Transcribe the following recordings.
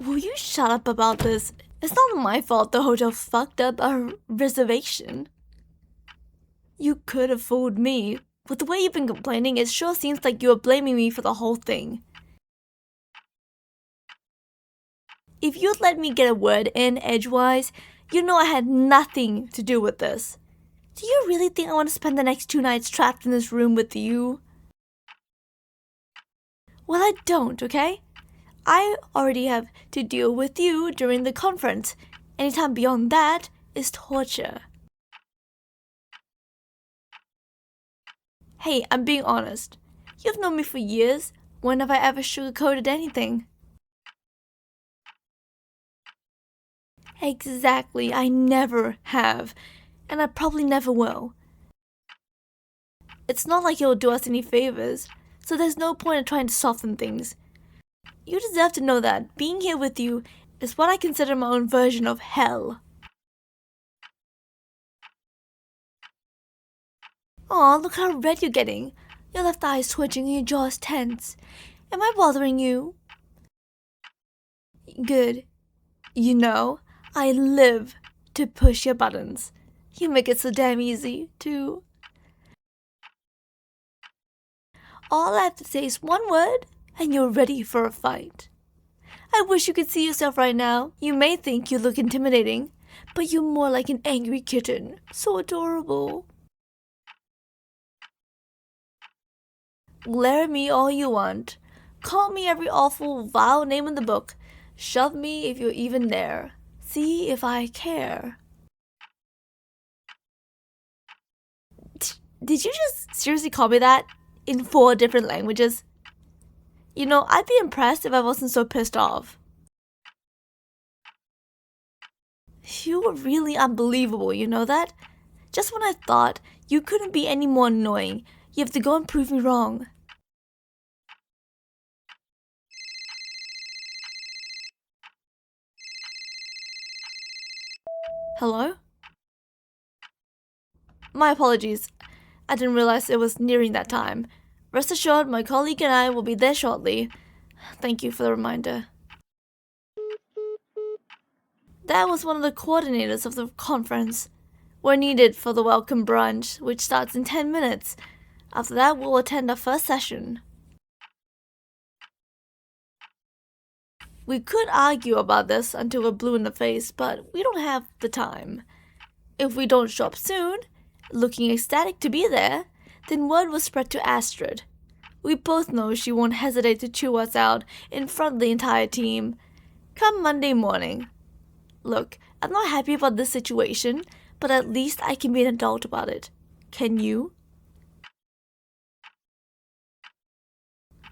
Will you shut up about this? It's not my fault the hotel fucked up our reservation. You could have fooled me. With the way you've been complaining, it sure seems like you are blaming me for the whole thing. If you'd let me get a word in edgewise, you'd know I had nothing to do with this. Do you really think I want to spend the next 2 nights trapped in this room with you? Well, I don't, okay? I already have to deal with you during the conference. Anytime beyond that is torture. Hey, I'm being honest. You've known me for years. When have I ever sugarcoated anything? Exactly, I never have. And I probably never will. It's not like you'll do us any favors, so there's no point in trying to soften things. You deserve to know that being here with you is what I consider my own version of hell. Aw, look how red you're getting. Your left eye is twitching and your jaw is tense. Am I bothering you? Good. You know, I live to push your buttons. You make it so damn easy, too. All I have to say is one word, and you're ready for a fight. I wish you could see yourself right now. You may think you look intimidating, but you're more like an angry kitten. So adorable. Glare at me all you want. Call me every awful, vile name in the book. Shove me if you're even there. See if I care. Did you just seriously call me that? In 4 different languages? You know, I'd be impressed if I wasn't so pissed off. You were really unbelievable, you know that? Just when I thought you couldn't be any more annoying, you have to go and prove me wrong. Hello? My apologies. I didn't realize it was nearing that time. Rest assured, my colleague and I will be there shortly. Thank you for the reminder. That was one of the coordinators of the conference. We're needed for the welcome brunch, which starts in 10 minutes. After that, we'll attend our first session. We could argue about this until we're blue in the face, but we don't have the time. If we don't show up soon, looking ecstatic to be there, then word will spread to Astrid. We both know she won't hesitate to chew us out in front of the entire team. Come Monday morning. Look, I'm not happy about this situation, but at least I can be an adult about it. Can you?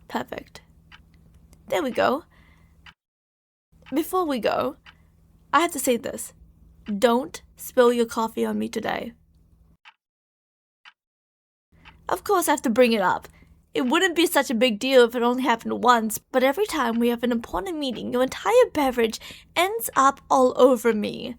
Perfect. There we go. Before we go, I have to say this. Don't spill your coffee on me today. Of course I have to bring it up. It wouldn't be such a big deal if it only happened once, but every time we have an important meeting, your entire beverage ends up all over me.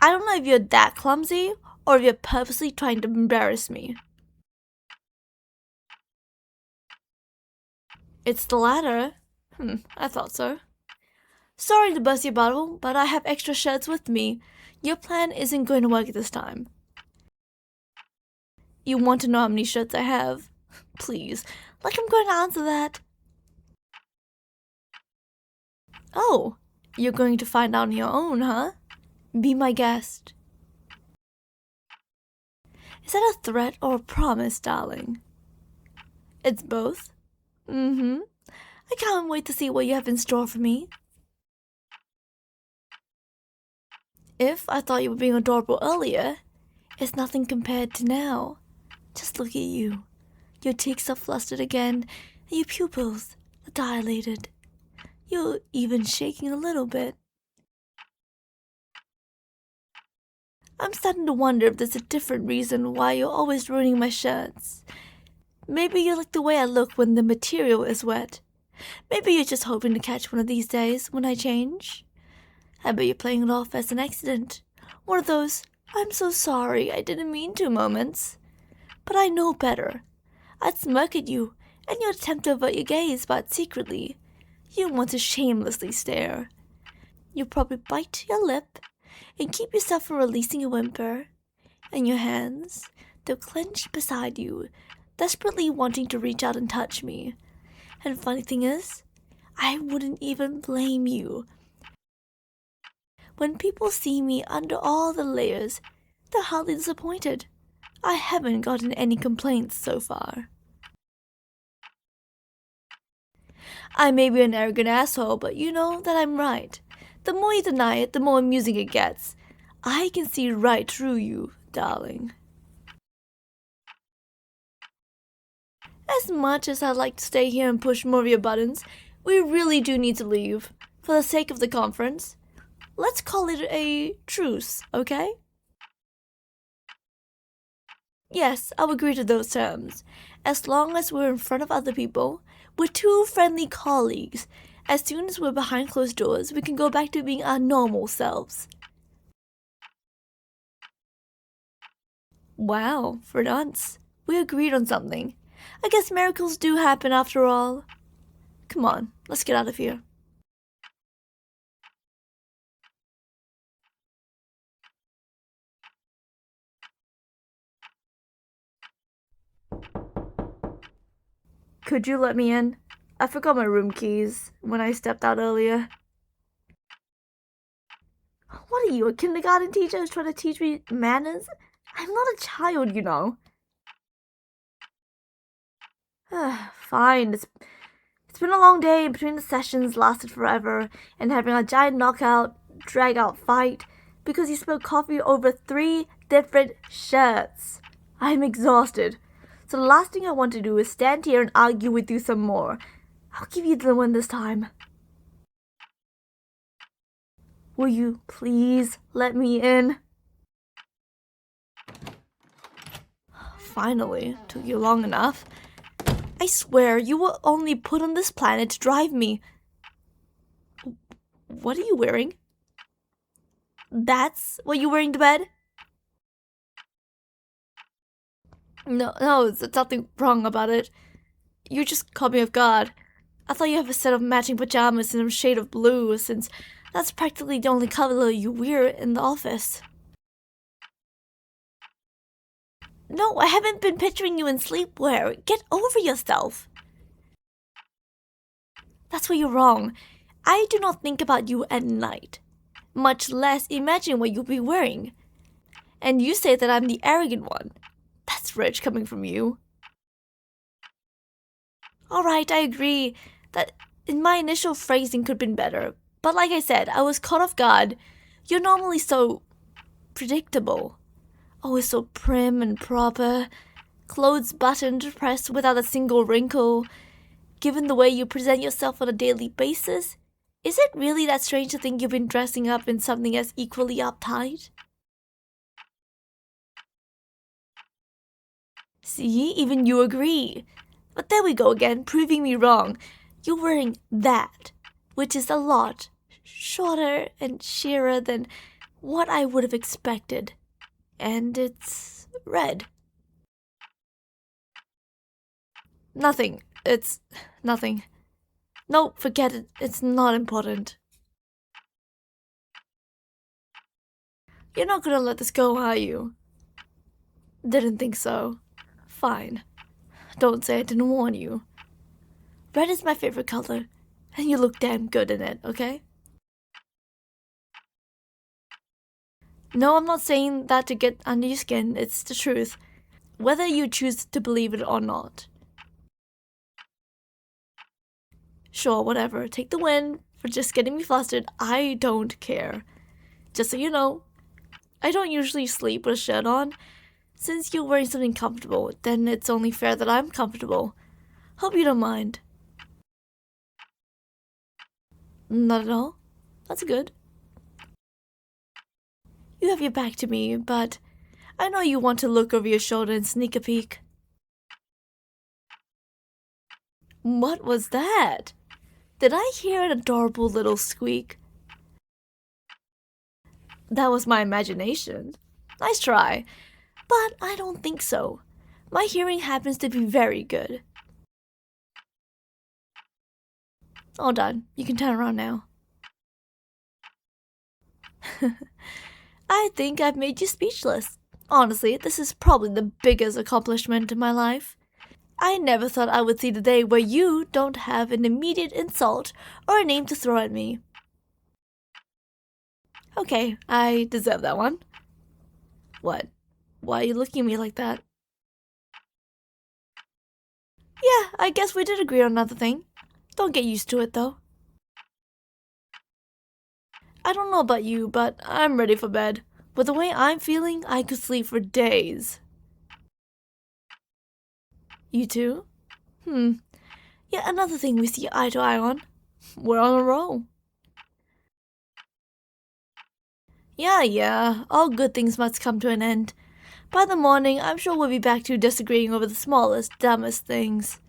I don't know if you're that clumsy, or if you're purposely trying to embarrass me. It's the latter. I thought so. Sorry to burst your bubble, but I have extra shirts with me. Your plan isn't going to work this time. You want to know how many shirts I have? Please, like I'm going to answer that. Oh, you're going to find out on your own, huh? Be my guest. Is that a threat or a promise, darling? It's both. I can't wait to see what you have in store for me. If I thought you were being adorable earlier, it's nothing compared to now. Just look at you. Your cheeks are flustered again, and your pupils are dilated. You're even shaking a little bit. I'm starting to wonder if there's a different reason why you're always ruining my shirts. Maybe you like the way I look when the material is wet. Maybe you're just hoping to catch one of these days when I change. I bet you're playing it off as an accident. One of those, I'm so sorry, I didn't mean to moments. But I know better. I'd smirk at you, and you'd attempt to avert your gaze, but secretly, you want to shamelessly stare. you'll probably bite your lip and keep yourself from releasing a whimper. And your hands, they'll clench beside you, desperately wanting to reach out and touch me. And funny thing is, I wouldn't even blame you. When people see me under all the layers, they're hardly disappointed. I haven't gotten any complaints so far. I may be an arrogant asshole, but you know that I'm right. The more you deny it, the more amusing it gets. I can see right through you, darling. As much as I'd like to stay here and push more of your buttons, we really do need to leave. For the sake of the conference. Let's call it a truce, okay? Yes, I'll agree to those terms. As long as we're in front of other people, we're two friendly colleagues. As soon as we're behind closed doors, we can go back to being our normal selves. Wow, for once, we agreed on something. I guess miracles do happen after all. Come on, let's get out of here. Could you let me in? I forgot my room keys when I stepped out earlier. What are you, a kindergarten teacher who's trying to teach me manners? I'm not a child, you know. Fine, it's been a long day. Between the sessions lasted forever, and having a giant knockout, drag-out fight because you spilled coffee over 3 different shirts. I'm exhausted. So the last thing I want to do is stand here and argue with you some more. I'll give you the win this time. Will you please let me in? Finally, took you long enough. I swear you were only put on this planet to drive me. What are you wearing? That's what you're wearing to bed? No, there's nothing wrong about it. You just caught me off guard. I thought you have a set of matching pajamas in a shade of blue, since that's practically the only color you wear in the office. No, I haven't been picturing you in sleepwear. Get over yourself. That's where you're wrong. I do not think about you at night, much less imagine what you'll be wearing. And you say that I'm the arrogant one. That's rich coming from you. Alright, I agree that my initial phrasing could have been better. But like I said, I was caught off guard. You're normally so predictable. Always so prim and proper. Clothes buttoned, pressed without a single wrinkle. Given the way you present yourself on a daily basis, is it really that strange to think you've been dressing up in something as equally uptight? See, even you agree. But there we go again, proving me wrong. You're wearing that, which is a lot shorter and sheerer than what I would have expected. And it's red. Nothing. It's nothing. No, forget it. It's not important. You're not gonna let this go, are you? Didn't think so. Fine. Don't say I didn't warn you. Red is my favorite color, and you look damn good in it, okay? No, I'm not saying that to get under your skin. It's the truth. Whether you choose to believe it or not. Sure, whatever. Take the win for just getting me flustered. I don't care. Just so you know, I don't usually sleep with a shirt on. Since you're wearing something comfortable, then it's only fair that I'm comfortable. Hope you don't mind. Not at all. That's good. You have your back to me, but I know you want to look over your shoulder and sneak a peek. What was that? Did I hear an adorable little squeak? That was my imagination. Nice try. But I don't think so. My hearing happens to be very good. All done. You can turn around now. I think I've made you speechless. Honestly, this is probably the biggest accomplishment in my life. I never thought I would see the day where you don't have an immediate insult or a name to throw at me. Okay, I deserve that one. What? Why are you looking at me like that? Yeah, I guess we did agree on another thing. Don't get used to it, though. I don't know about you, but I'm ready for bed. With the way I'm feeling, I could sleep for days. You too? Yet another thing we see eye to eye on. We're on a roll. Yeah, all good things must come to an end. By the morning, I'm sure we'll be back to disagreeing over the smallest, dumbest things.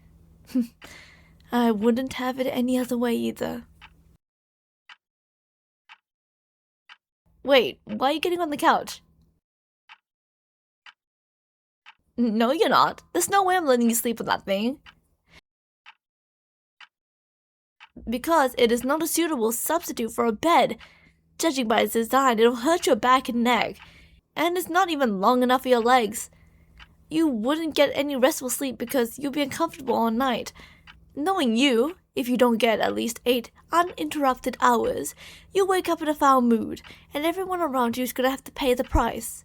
I wouldn't have it any other way either. Wait, why are you getting on the couch? No, you're not. There's no way I'm letting you sleep on that thing. Because it is not a suitable substitute for a bed. Judging by its design, it'll hurt your back and neck. And it's not even long enough for your legs. You wouldn't get any restful sleep because you'll be uncomfortable all night. Knowing you, if you don't get at least 8 uninterrupted hours, you'll wake up in a foul mood, and everyone around you is gonna have to pay the price.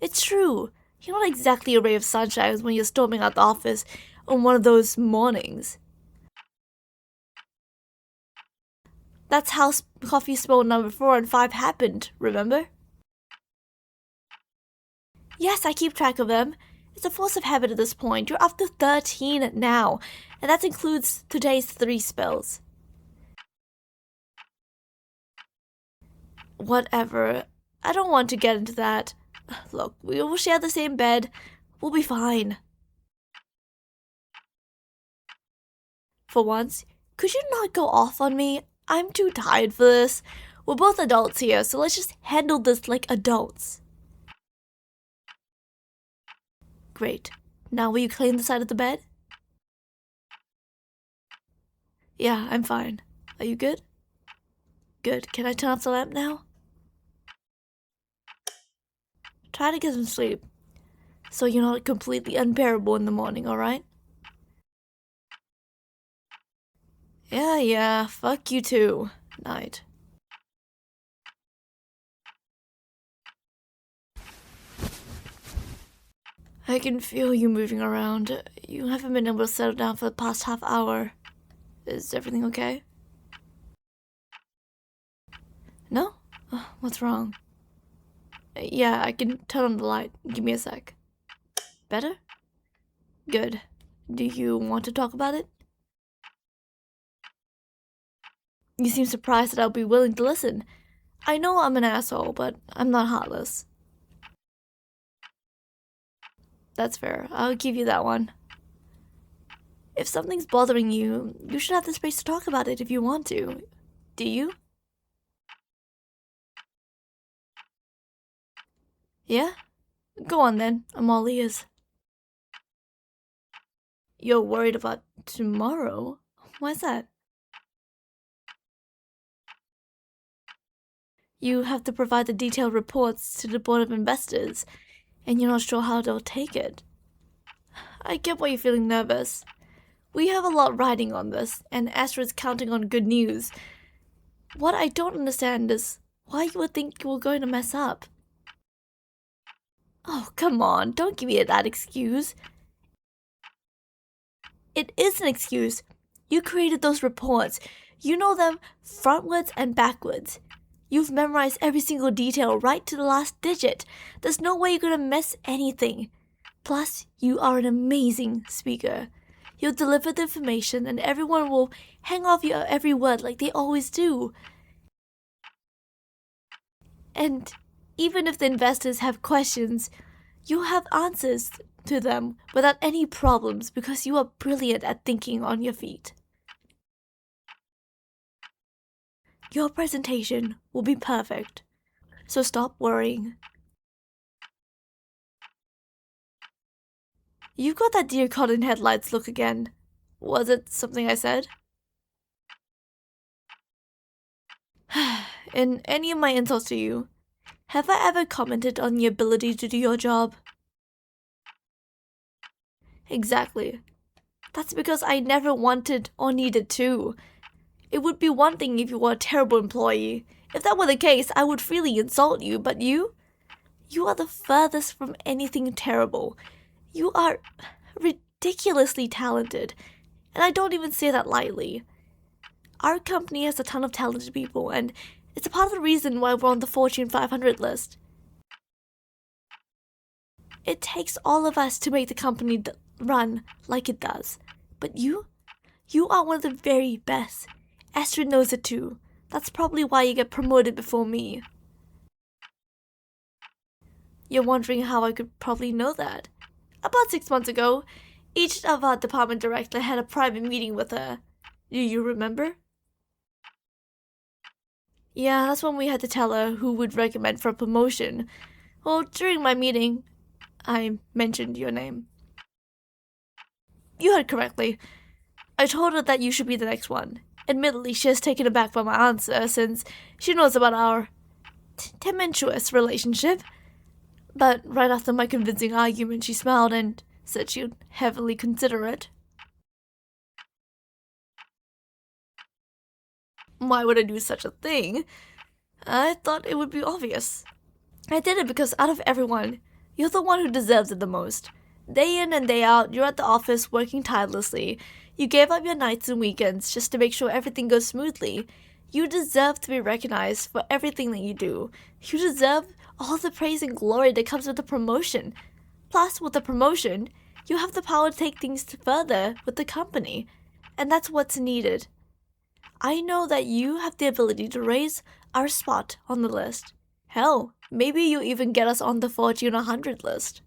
It's true. You're not exactly a ray of sunshine when you're storming out the office on one of those mornings. That's how coffee spill number 4 and 5 happened, remember? Yes, I keep track of them. It's a force of habit at this point. You're up to 13 now, and that includes today's 3 spills. Whatever. I don't want to get into that. Look, we will share the same bed. We'll be fine. For once, could you not go off on me? I'm too tired for this. We're both adults here, so let's just handle this like adults. Great. Now will you clean the side of the bed? Yeah, I'm fine. Are you good? Good. Can I turn off the lamp now? Try to get some sleep, so you're not completely unbearable in the morning, alright? Yeah, fuck you too. Night. I can feel you moving around. You haven't been able to settle down for the past half hour. Is everything okay? No? What's wrong? Yeah, I can turn on the light. Give me a sec. Better? Good. Do you want to talk about it? You seem surprised that I'll be willing to listen. I know I'm an asshole, but I'm not heartless. That's fair. I'll give you that one. If something's bothering you, you should have the space to talk about it if you want to. Do you? Yeah? Go on then. I'm all ears. You're worried about tomorrow? Why's that? You have to provide the detailed reports to the board of investors, and you're not sure how they'll take it. I get why you're feeling nervous. We have a lot riding on this, and Astrid's counting on good news. What I don't understand is why you would think we're going to mess up. Oh, come on, don't give me that excuse. It is an excuse. You created those reports. You know them frontwards and backwards. You've memorized every single detail right to the last digit. There's no way you're gonna miss anything. Plus, you are an amazing speaker. You'll deliver the information and everyone will hang off your every word like they always do. And even if the investors have questions, you'll have answers to them without any problems because you are brilliant at thinking on your feet. Your presentation will be perfect, so stop worrying. You've got that deer caught in headlights look again. Was it something I said? in any of my insults to you, have I ever commented on your ability to do your job? Exactly. That's because I never wanted or needed to. It would be one thing if you were a terrible employee. If that were the case, I would freely insult you, but you are the furthest from anything terrible. You are ridiculously talented, and I don't even say that lightly. Our company has a ton of talented people, and it's a part of the reason why we're on the Fortune 500 list. It takes all of us to make the company run like it does. But you are one of the very best. Astrid knows it too. That's probably why you get promoted before me. You're wondering how I could probably know that. About 6 months ago, each of our department director had a private meeting with her. Do you remember? Yeah, that's when we had to tell her who would recommend for a promotion. Well, during my meeting, I mentioned your name. You heard correctly. I told her that you should be the next one. Admittedly, she is taken aback by my answer since she knows about our tempestuous relationship. But right after my convincing argument, she smiled and said she would heavily consider it. Why would I do such a thing? I thought it would be obvious. I did it because out of everyone, you're the one who deserves it the most. Day in and day out, you're at the office working tirelessly. You gave up your nights and weekends just to make sure everything goes smoothly. You deserve to be recognized for everything that you do. You deserve all the praise and glory that comes with the promotion. Plus, with the promotion, you have the power to take things further with the company. And that's what's needed. I know that you have the ability to raise our spot on the list. Hell, maybe you even get us on the Fortune 100 list.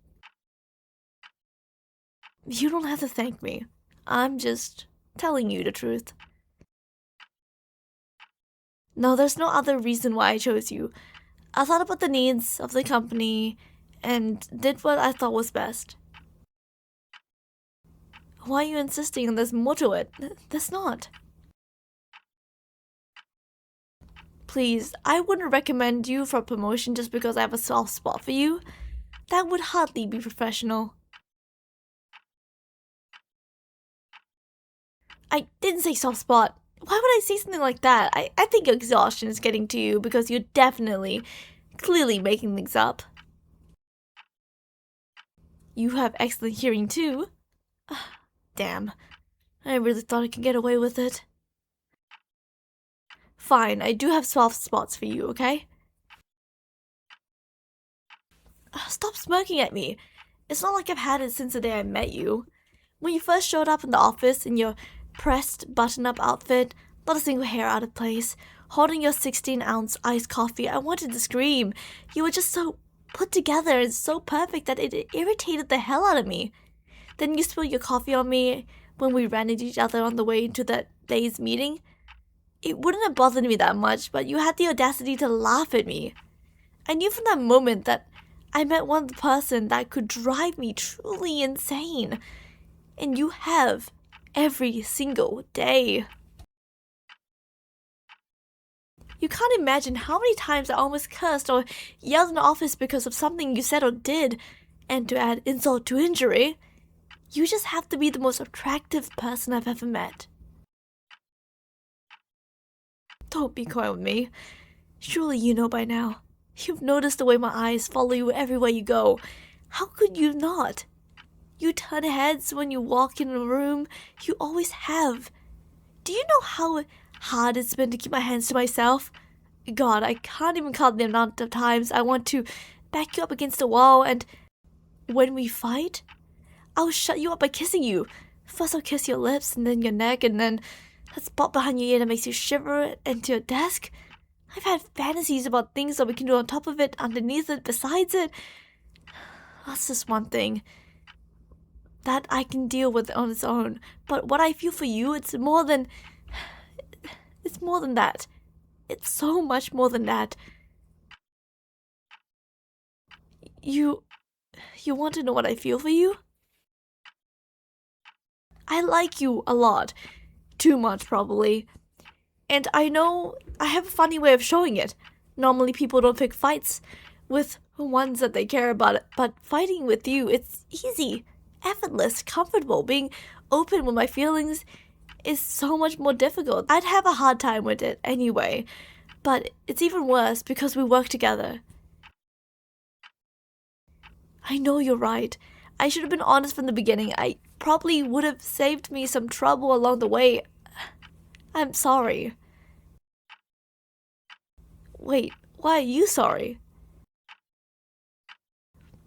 You don't have to thank me. I'm just telling you the truth. No, there's no other reason why I chose you. I thought about the needs of the company and did what I thought was best. Why are you insisting on there's more to it? There's not. Please, I wouldn't recommend you for a promotion just because I have a soft spot for you. That would hardly be professional. I didn't say soft spot. Why would I say something like that? I think exhaustion is getting to you because you're definitely, clearly making things up. You have excellent hearing too. Damn. I really thought I could get away with it. Fine, I do have soft spots for you, okay? Stop smirking at me. It's not like I've had it since the day I met you. When you first showed up in the office in your pressed button-up outfit, not a single hair out of place, holding your 16-ounce iced coffee, I wanted to scream. You were just so put together and so perfect that it irritated the hell out of me. Then you spilled your coffee on me when we ran into each other on the way to that day's meeting. It wouldn't have bothered me that much, but you had the audacity to laugh at me. I knew from that moment that I met one person that could drive me truly insane. And you have every single day. You can't imagine how many times I almost cursed or yelled in the office because of something you said or did. And to add insult to injury, you just have to be the most attractive person I've ever met. Don't be coy with me. Surely you know by now. You've noticed the way my eyes follow you everywhere you go. How could you not? You turn heads when you walk in a room. You always have. Do you know how hard it's been to keep my hands to myself? God, I can't even count the amount of times I want to back you up against a wall, and when we fight, I'll shut you up by kissing you. First I'll kiss your lips, and then your neck, and then that spot behind your ear that makes you shiver into your desk. I've had fantasies about things that we can do on top of it, underneath it, besides it. That's just one thing that I can deal with on its own. But what I feel for you, it's more than that. It's so much more than that. You want to know what I feel for you? I like you a lot. Too much, probably. And I know I have a funny way of showing it. Normally people don't pick fights with ones that they care about, but fighting with you, it's easy, effortless, comfortable. Being open with my feelings is so much more difficult. I'd have a hard time with it anyway, but it's even worse because we work together. I know you're right. I should have been honest from the beginning. I probably would have saved me some trouble along the way. I'm sorry. Wait, why are you sorry?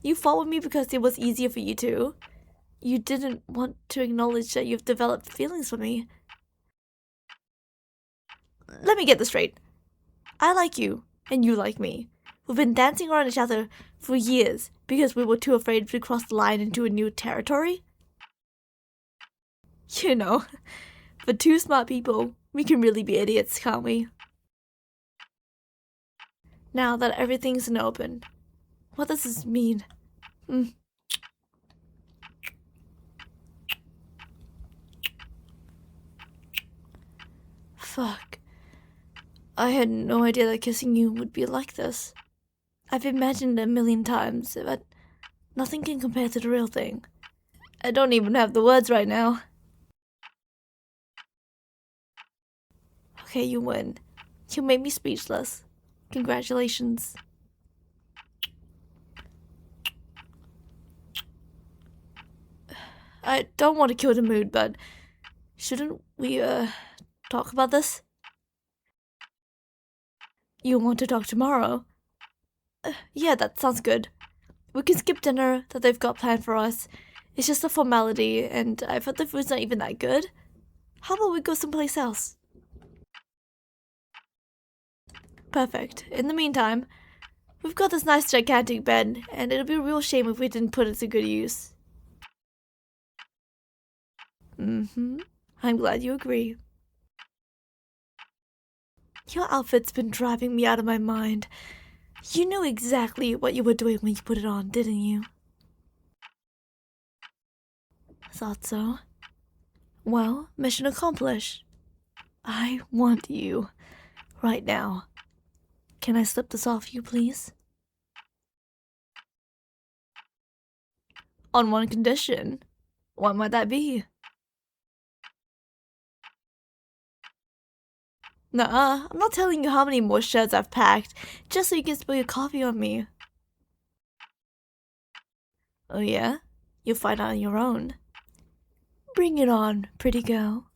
You fought with me because it was easier for you to. You didn't want to acknowledge that you've developed feelings for me. Let me get this straight. I like you, and you like me. We've been dancing around each other for years because we were too afraid to cross the line into a new territory. You know, for two smart people, we can really be idiots, can't we? Now that everything's in open, what does this mean? Fuck. I had no idea that kissing you would be like this. I've imagined it a million times, but nothing can compare to the real thing. I don't even have the words right now. Okay, you win. You made me speechless. Congratulations. I don't want to kill the mood, but shouldn't we, talk about this? You want to talk tomorrow? Yeah, that sounds good. We can skip dinner that they've got planned for us. It's just a formality, and I've heard the food's not even that good. How about we go someplace else? Perfect. In the meantime, we've got this nice gigantic bed, and it'll be a real shame if we didn't put it to good use. I'm glad you agree. Your outfit's been driving me out of my mind. You knew exactly what you were doing when you put it on, didn't you? Thought so. Well, mission accomplished. I want you. Right now. Can I slip this off you, please? On one condition. What might that be? Nuh-uh, I'm not telling you how many more shirts I've packed, just so you can spill your coffee on me. Oh yeah? You'll find out on your own. Bring it on, pretty girl.